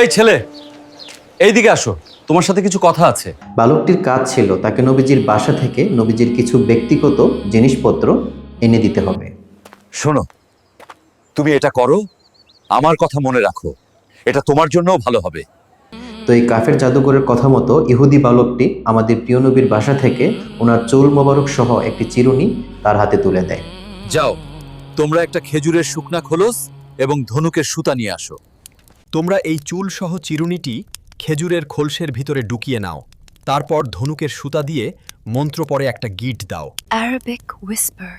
এই ছেলে, এইদিকে আসো, তোমার সাথে কিছু কথা আছে। বালকটির কাজ ছিল তাকে নবীজির বাসা থেকে নবীজির কিছু ব্যক্তিগত জিনিসপত্র এনে দিতে হবে। শোনো, তুমি এটা করো, আমার কথা মনে রাখো, এটা তোমার জন্যও ভালো হবে। তো এই কাফের জাদুঘরের কথা মতো ইহুদি বালকটি আমাদের প্রিয় নবীর বাসা থেকে ওনার চুল মোবারক সহ একটি চিরুনি তার হাতে তুলে দেয়। যাও, তোমরা একটা খেজুরের শুকনা খোলস এবং ধনুকের সুতা নিয়ে আসো। তোমরা এই চুল সহ চিরুনিটি খেজুরের খোলসের ভিতরে ঢুকিয়ে নাও। তারপর ধনুকের সুতা দিয়ে মন্ত্র পরে একটা গিট দাও। Arabic whisper.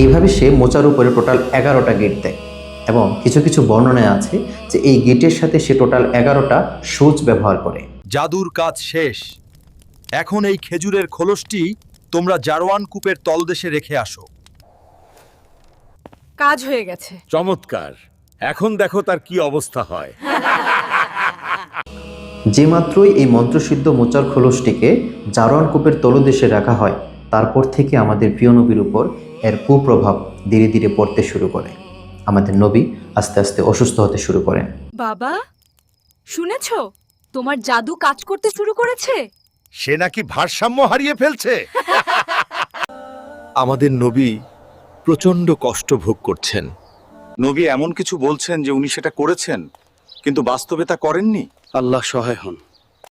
এইভাবে সে মোচার উপরে টোটাল 11টা গিট দেয় এবং কিছু কিছু বর্ণনায় আছে যে এই গিটের সাথে সে টোটাল 11টা সুচ ব্যবহার করে। জাদুর কাজ শেষ। এখন এই খেজুরের খোলসটি তোমরা জারওয়ান কূপের তলদেশে রেখে আসো। কাজ হয়ে গেছে। চমৎকার, এখন দেখো তার কি অবস্থা হয়। যে মাত্রই এই মন্ত্রসিদ্ধ মোচার খোলসটিকে জারওয়ান কূপের তলদেশে রাখা হয়, তারপর থেকে আমাদের প্রিয় নবীর উপর এর কুপ্রভাব ধীরে ধীরে পড়তে শুরু করে। আমাদের নবী আস্তে আস্তে অসুস্থ হতে শুরু করেন। বাবা, শুনেছো? তোমার জাদু কাজ করতে শুরু করেছে। সে নাকি ভারসাম্য হারিয়ে ফেলছে। আমাদের নবী প্রচণ্ড কষ্ট ভোগ করছেন। নবী এমন কিছু বলছেন যে উনি সেটা করেছেন, কিন্তু বাস্তবে তা করেননি। আল্লাহ সহায় হন।